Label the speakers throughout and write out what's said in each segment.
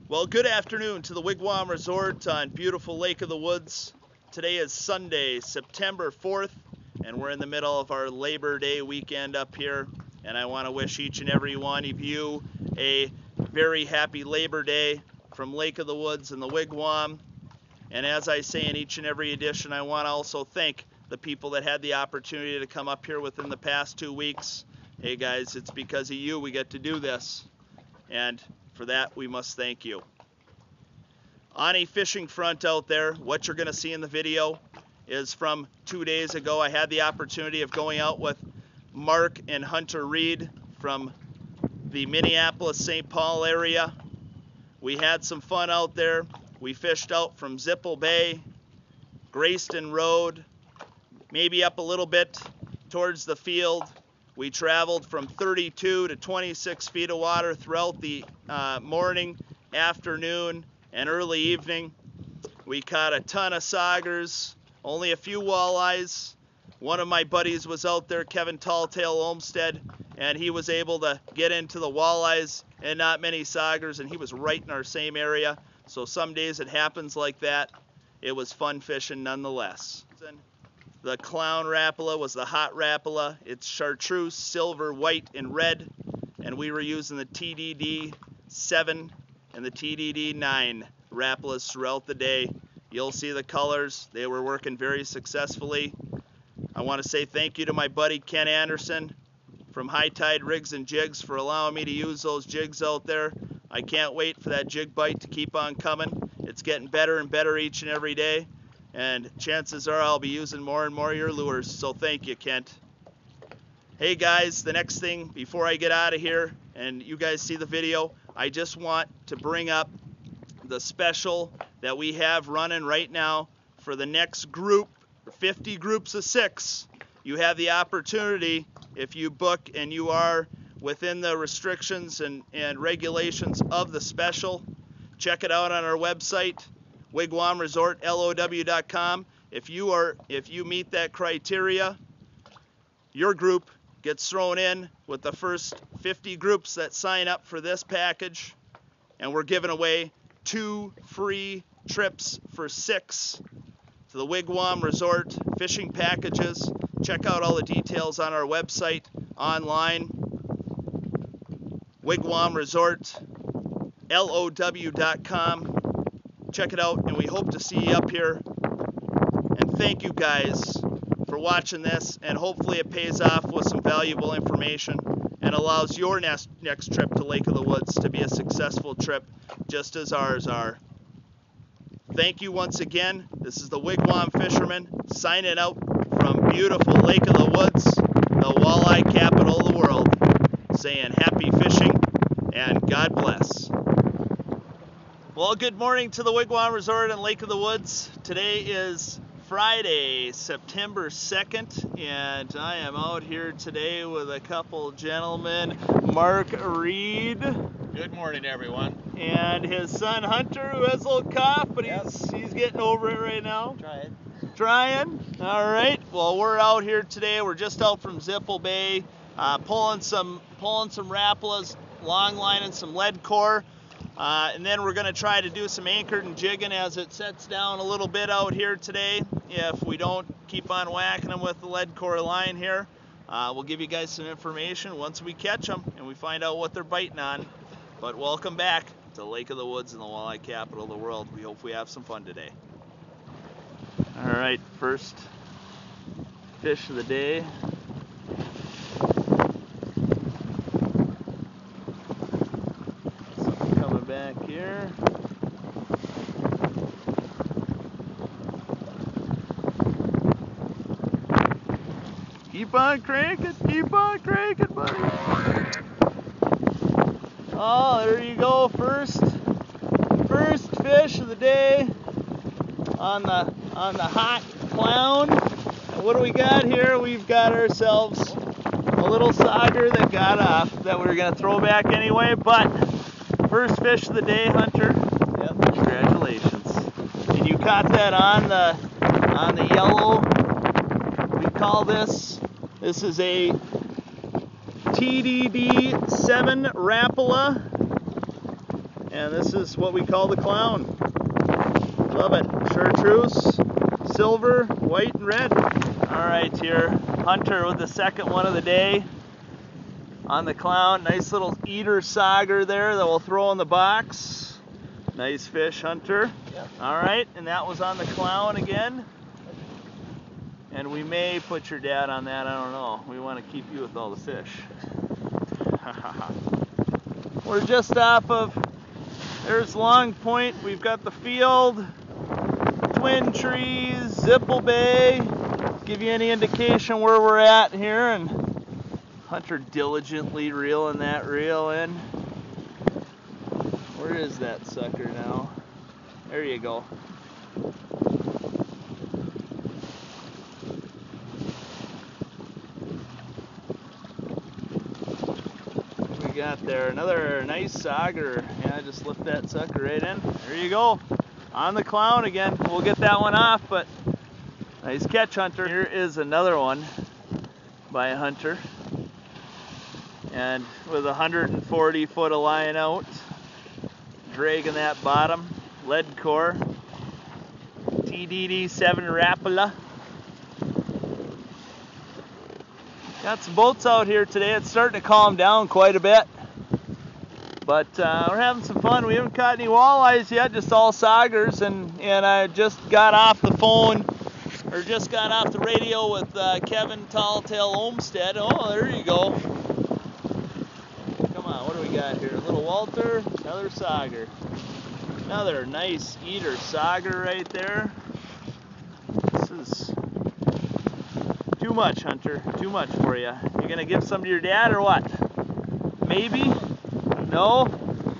Speaker 1: Well, good afternoon to the Wigwam Resort on beautiful Lake of the Woods. Today is Sunday, September 4th, and we're in the middle of our Labor Day weekend up here. And I want to wish each and every one of you a very happy Labor Day from Lake of the Woods and the Wigwam. And as I say in each and every edition, I want to also thank the people that had the opportunity to come up here within the past 2 weeks. Hey guys, it's because of you we get to do this. And for that, we must thank you. On a fishing front out there, what you're going to see in the video is from 2 days ago. I had the opportunity of going out with Mark and Hunter Reed from the Minneapolis-St. Paul area. We had some fun out there. We fished out from Zipple Bay, Grayston Road, maybe up a little bit towards the field. We traveled from 32 to 26 feet of water throughout the morning, afternoon, and early evening. We caught a ton of saugers, only a few walleyes. One of my buddies was out there, Kevin Talltail Olmsted, and he was able to get into the walleyes and not many saugers, and he was right in our same area. So some days it happens like that. It was fun fishing nonetheless. The clown Rapala was the hot Rapala. It's chartreuse, silver, white, and red. And we were using the TDD 7 and the TDD 9 Rapalas throughout the day. You'll see the colors. They were working very successfully. I want to say thank you to my buddy Ken Anderson from High Tide Rigs and Jigs for allowing me to use those jigs out there. I can't wait for that jig bite to keep on coming. It's getting better and better each and every day. And chances are I'll be using more and more of your lures, so thank you, Kent. Hey guys, the next thing before I get out of here and you guys see the video, I just want to bring up the special that we have running right now for the next group, 50 groups of 6. You have the opportunity, if you book and you are within the restrictions and regulations of the special, check it out on our website, wigwamresortlow.com. If you meet that criteria, your group gets thrown in with the first 50 groups that sign up for this package, and we're giving away 2 free trips for 6 to the Wigwam Resort fishing packages. Check out all the details on our website online, wigwamresortlow.com. Check it out, and we hope to see you up here. And thank you guys for watching this, and hopefully it pays off with some valuable information and allows your next trip to Lake of the Woods to be a successful trip, just as ours are. Thank you once again. This is the Wigwam Fisherman signing out from beautiful Lake of the Woods, the walleye capital of the world, saying happy fishing and God bless. Well, good morning to the Wigwam Resort and Lake of the Woods. Today is Friday, September 2nd, and I am out here today with a couple gentlemen, Mark Reed.
Speaker 2: Good morning, everyone.
Speaker 1: And his son Hunter, who has a little cough, but he's getting over it right now. Trying. All right. Well, we're out here today. We're just out from Zipple Bay, pulling some Rapalas, long lining some lead core. And then we're going to try to do some anchored and jigging as it sets down a little bit out here today. If we don't keep on whacking them with the lead core line here, we'll give you guys some information once we catch them and we find out what they're biting on. But welcome back to Lake of the Woods and the walleye capital of the world. We hope we have some fun today. All right, first fish of the day. Back here. Keep on cranking, buddy. Oh, there you go. First fish of the day on the hot clown. And what do we got here? We've got ourselves a little sauger that got off that we were gonna throw back anyway, but first fish of the day, Hunter. Yep. Congratulations. And you caught that on the yellow. We call this is a TDD 7 Rapala. And this is what we call the clown. Love it. Chartreuse, silver, white, and red. All right, here, Hunter with the second one of the day on the clown. Nice little eater sauger there that we'll throw in the box. Nice fish, Hunter. Yep. All right, and that was on the clown again. And we may put your dad on that, I don't know. We want to keep you with all the fish. We're just off of, there's Long Point. We've got the field, Twin Trees, Zipple Bay. Give you any indication where we're at here. And Hunter diligently reeling that reel in. Where is that sucker now? There you go. Got there another nice sauger. Yeah, just lift that sucker right in. There you go, on the clown again. We'll get that one off, but nice catch, Hunter. Here is another one by Hunter, and with 140 foot of line out, dragging that bottom, lead core, TDD 7 Rapala. Got some boats out here today. It's starting to calm down quite a bit. But we're having some fun. We haven't caught any walleyes yet, just all saugers. And I just got off the phone, or just got off the radio with Kevin Talltail Olmsted. Oh, there you go. Come on, what do we got here? A little Walter, another sauger. Another nice eater sauger right there. This is too much, Hunter. Too much for you. You gonna give some to your dad or what? Maybe? No?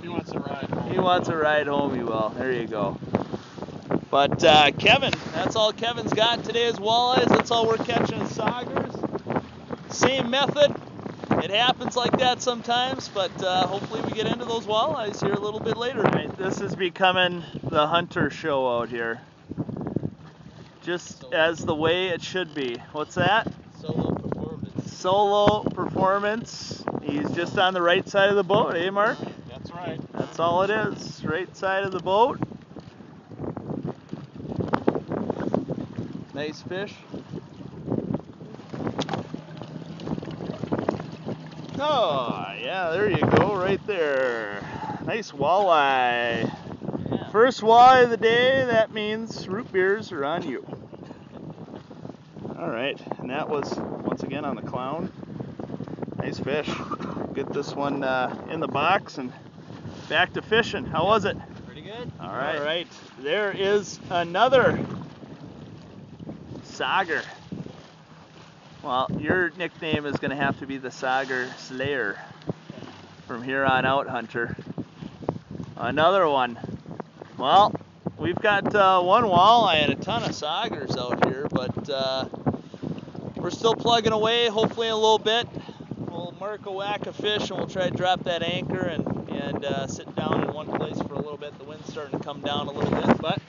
Speaker 2: He wants a ride home.
Speaker 1: He wants a ride home, he will. There you go. But Kevin, that's all Kevin's got today is walleyes. That's all we're catching is saugers. Same method. It happens like that sometimes, but hopefully we get into those walleyes here a little bit later. Right, this is becoming the Hunter show out here. Just as the way it should be. What's that?
Speaker 2: Solo performance.
Speaker 1: Solo performance. He's just on the right side of the boat, eh, Mark?
Speaker 2: That's right.
Speaker 1: That's all it is. Right side of the boat. Nice fish. Oh, yeah, there you go, right there. Nice walleye. Yeah. First walleye of the day, that means root beers are on you. All right, and that was, once again, on the clown. Nice fish. Get this one in the box and back to fishing. How was it?
Speaker 2: Pretty good.
Speaker 1: All right. All right. There is another sauger. Well, your nickname is going to have to be the Sauger Slayer from here on out, Hunter. Another one. Well, we've got one walleye and a ton of saugers out here, but we're still plugging away. Hopefully in a little bit we'll mark a whack of fish and we'll try to drop that anchor and sit down in one place for a little bit. The wind's starting to come down a little bit, but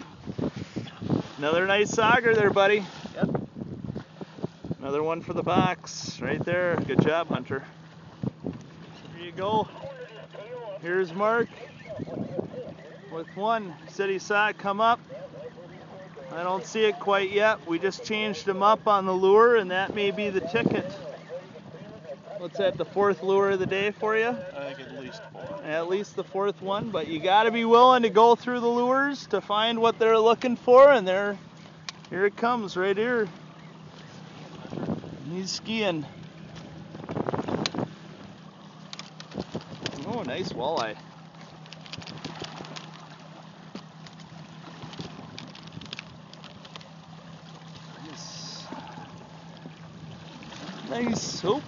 Speaker 1: another nice sauger there, buddy. Yep. Another one for the box right there. Good job, Hunter. There you go. Here's Mark with one. Said he saw it come up. I don't see it quite yet. We just changed him up on the lure, and that may be the ticket. What's that, the fourth lure of the day for you?
Speaker 2: I think at least 4.
Speaker 1: At least the fourth one, but you got to be willing to go through the lures to find what they're looking for, and here it comes right here. He's skiing. Oh, nice walleye. Nice. Oh,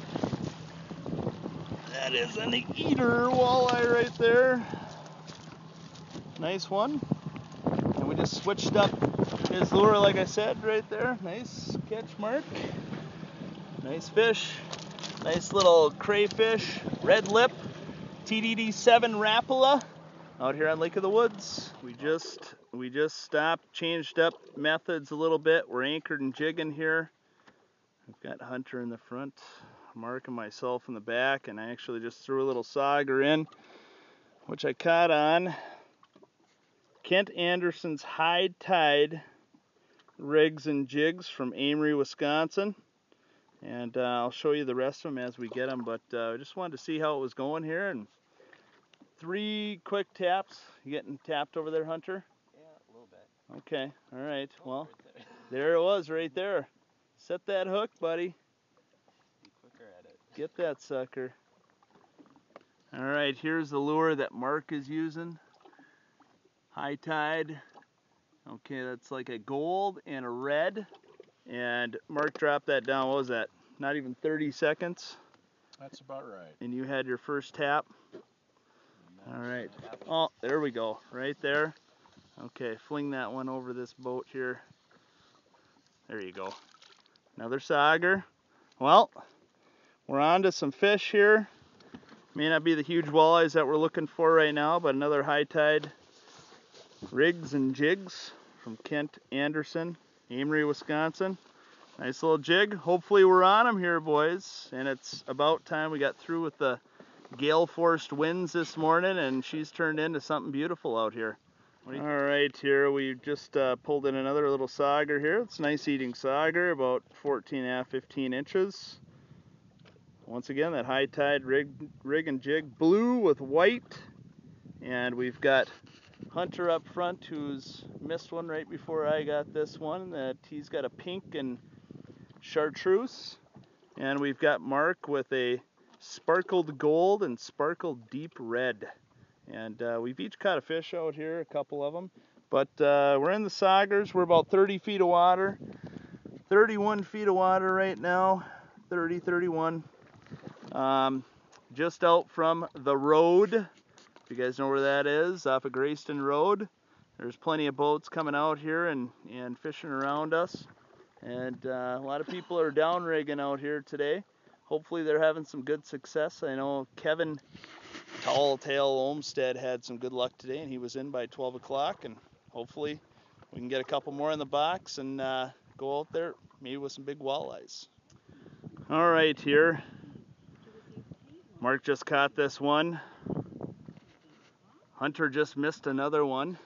Speaker 1: that is an eater walleye right there. Nice one. And we just switched up his lure, like I said, right there. Nice catch, Mark. Nice fish. Nice little crayfish, red lip, TDD 7 Rapala, out here on Lake of the Woods. We just stopped, changed up methods a little bit. We're anchored and jigging here. We've got Hunter in the front, Mark and myself in the back, and I actually just threw a little sauger in, which I caught on Kent Anderson's High Tide rigs and jigs from Amory, Wisconsin. And I'll show you the rest of them as we get them, but I just wanted to see how it was going here. And 3 quick taps. You getting tapped over there, Hunter?
Speaker 2: Yeah, a little bit.
Speaker 1: Okay, all right. Well,
Speaker 2: Right
Speaker 1: there it was right there. Set that hook, buddy.
Speaker 2: Be quicker at it.
Speaker 1: Get that sucker. All right, here's the lure that Mark is using. High Tide. Okay, that's like a gold and a red. And Mark dropped that down, what was that? Not even 30 seconds?
Speaker 2: That's about right.
Speaker 1: And you had your first tap? All right. Oh, there we go, right there. Okay, fling that one over this boat here. There you go. Another sauger. Well, we're on to some fish here. May not be the huge walleyes that we're looking for right now, but another High Tide rigs and jigs from Kent Anderson, Amory, Wisconsin. Nice little jig. Hopefully we're on them here, boys. And it's about time. We got through with the gale-forced winds this morning, and she's turned into something beautiful out here. All right, here we just pulled in another little sauger here. It's a nice eating sauger, about 14.5, 15 inches. Once again, that High Tide rig and jig, blue with white. And we've got Hunter up front, who's missed one right before I got this one. That he's got a pink and chartreuse. And we've got Mark with a sparkled gold and sparkled deep red. And we've each caught a fish out here, a couple of them. But we're in the saugers. We're about 30 feet of water. 31 feet of water right now. 30, 31. Just out from the road. If you guys know where that is, off of Grayston Road. There's plenty of boats coming out here and fishing around us. And a lot of people are down rigging out here today. Hopefully they're having some good success. I know Kevin Tall Tail Olmsted had some good luck today, and he was in by 12 o'clock. And hopefully we can get a couple more in the box and go out there maybe with some big walleyes. All right, here. Mark just caught this one. Hunter just missed another one.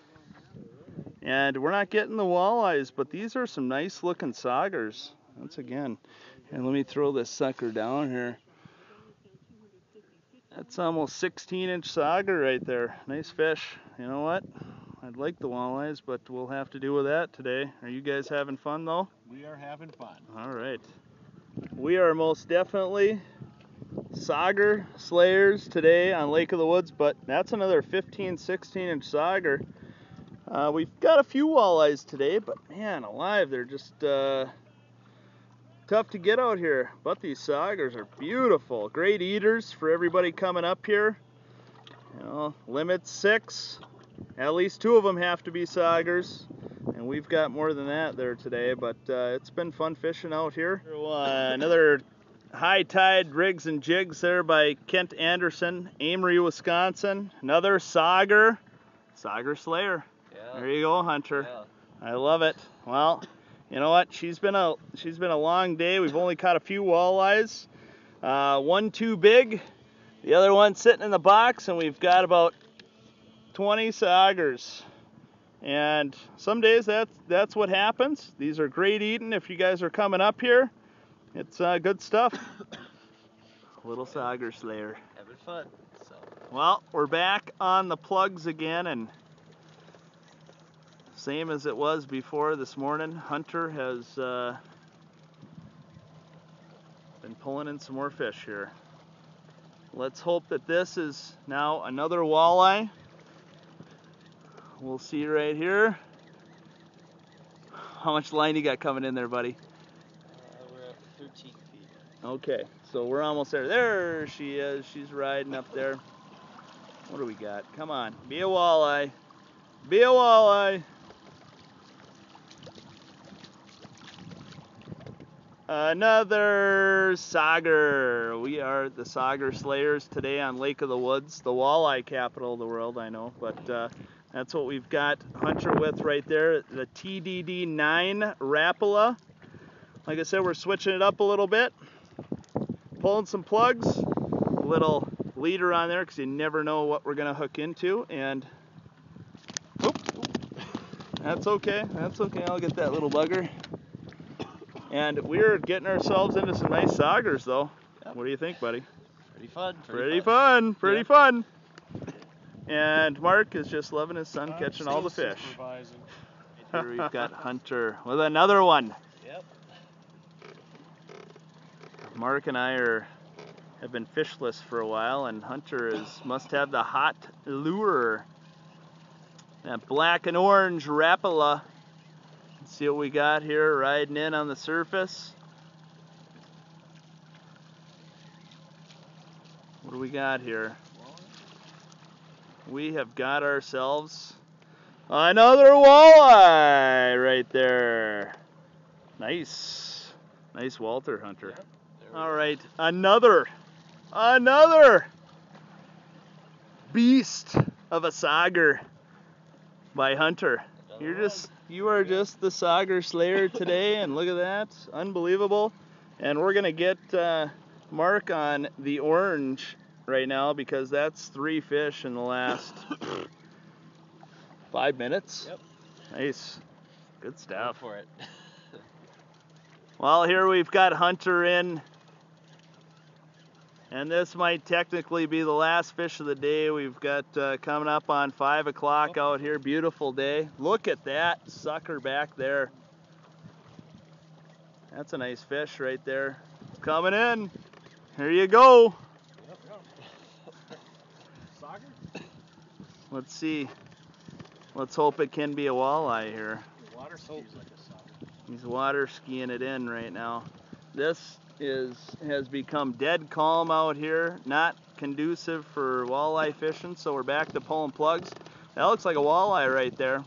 Speaker 1: And we're not getting the walleyes, but these are some nice looking saugers. Once again, and let me throw this sucker down here. That's almost 16-inch sauger right there. Nice fish. You know what? I'd like the walleyes, but we'll have to do with that today. Are you guys having fun though?
Speaker 2: We are having fun.
Speaker 1: All right. We are most definitely sauger slayers today on Lake of the Woods, but that's another 15, 16-inch sauger. We've got a few walleyes today, but man alive, they're just tough to get out here. But these saugers are beautiful. Great eaters for everybody coming up here. You know, limit 6. At least 2 of them have to be saugers. And we've got more than that there today, but it's been fun fishing out here. Another High Tide rigs and jigs there by Kent Anderson, Amory, Wisconsin. Another sauger slayer.
Speaker 2: Yeah.
Speaker 1: There you go, Hunter.
Speaker 2: Yeah.
Speaker 1: I love it. Well, you know what? She's been a long day. We've only caught a few walleyes. One too big, the other one sitting in the box, and we've got about 20 saugers. And some days that's what happens. These are great eating if you guys are coming up here. It's good stuff. Little sauger slayer.
Speaker 2: Having fun. So.
Speaker 1: Well, we're back on the plugs again, and same as it was before this morning. Hunter has been pulling in some more fish here. Let's hope that this is now another walleye. We'll see right here. How much line you got coming in there, buddy?
Speaker 2: We're at 13 feet.
Speaker 1: Okay, so we're almost there. There she is. She's riding up there. What do we got? Come on, be a walleye. Be a walleye. Another sauger. We are the sauger slayers today on Lake of the Woods, the walleye capital of the world, I know, but that's what we've got Hunter with right there, the TDD9 Rapala. Like I said, we're switching it up a little bit, pulling some plugs, a little leader on there because you never know what we're going to hook into, and That's okay. That's okay. I'll get that little bugger. And we're getting ourselves into some nice saugers, though.
Speaker 2: Yep.
Speaker 1: What do you think, buddy?
Speaker 2: Pretty fun.
Speaker 1: Pretty fun. Pretty
Speaker 2: Yep.
Speaker 1: fun. And Mark is just loving his son
Speaker 2: I'm
Speaker 1: catching all the
Speaker 2: still
Speaker 1: fish.
Speaker 2: supervising.
Speaker 1: Here we've got Hunter with another one.
Speaker 2: Yep.
Speaker 1: Mark and I have been fishless for a while, and Hunter must have the hot lure. That black and orange Rapala. Let's see what we got here riding in on the surface. What do we got here? We have got ourselves another walleye right there. Nice. Nice Walter, Hunter.
Speaker 2: Yep.
Speaker 1: All right, another beast of a sauger by Hunter. You are just the sauger slayer today, and look at that, unbelievable. And we're gonna get Mark on the orange right now because that's 3 fish in the last 5 minutes.
Speaker 2: Yep.
Speaker 1: Nice, good stuff.
Speaker 2: Go for it.
Speaker 1: Well, here we've got Hunter in. And this might technically be the last fish of the day. We've got coming up on 5 o'clock out here. Beautiful day. Look at that sucker back there. That's a nice fish right there. It's coming in. Here you go. Let's see. Let's hope it can be a walleye here.
Speaker 2: Water skis like a sauger.
Speaker 1: He's water skiing it in right now. This has become dead calm out here, not conducive for walleye fishing, so we're back to pulling plugs. That looks like a walleye right there.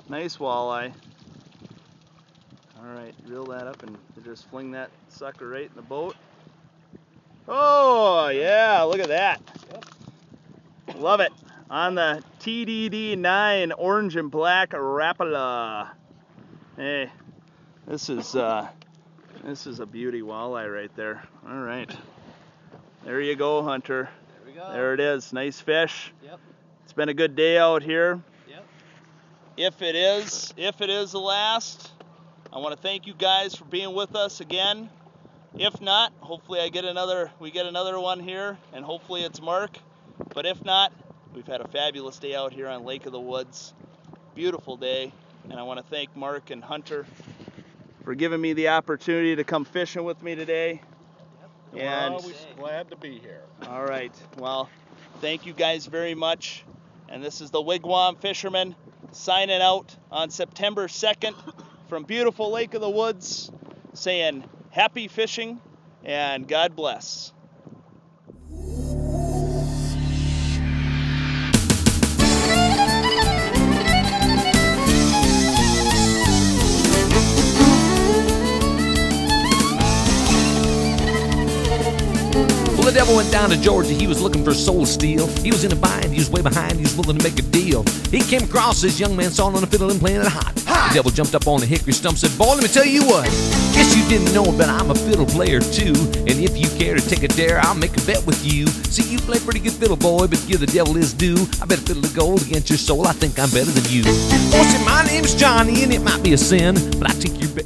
Speaker 1: Nice walleye. All right, reel that up and just fling that sucker right in the boat. Oh yeah, look at that.
Speaker 2: Yep.
Speaker 1: Love it. On the TDD9 orange and black Rapala. Hey, this is a beauty walleye right there. All right. There you go, Hunter.
Speaker 2: There we go.
Speaker 1: There it is. Nice fish.
Speaker 2: Yep.
Speaker 1: It's been a good day out here.
Speaker 2: Yep.
Speaker 1: If it is the last, I want to thank you guys for being with us again. If not, hopefully we get another one here, and hopefully it's Mark. But if not, we've had a fabulous day out here on Lake of the Woods. Beautiful day, and I want to thank Mark and Hunter for giving me the opportunity to come fishing with me today.
Speaker 2: Yep.
Speaker 1: And
Speaker 2: We're always glad to be here.
Speaker 1: all right, well, thank you guys very much. And this is the Wigwam Fisherman signing out on September 2nd from beautiful Lake of the Woods, saying happy fishing and God bless.
Speaker 3: Well, the devil went down to Georgia, he was looking for a soul to steal. He was in a bind, he was way behind, he was willing to make a deal. He came across this young man sawing on a fiddle and playing it hot. The devil jumped up on a hickory stump, said, boy, let me tell you what. Guess you didn't know, but I'm a fiddle player too. And if you care to take a dare, I'll make a bet with you. See, you play pretty good fiddle, boy, but give the devil his due. I bet a fiddle of gold against your soul, I think I'm better than you. Oh, see, my name's Johnny, and it might be a sin, but I take your bet.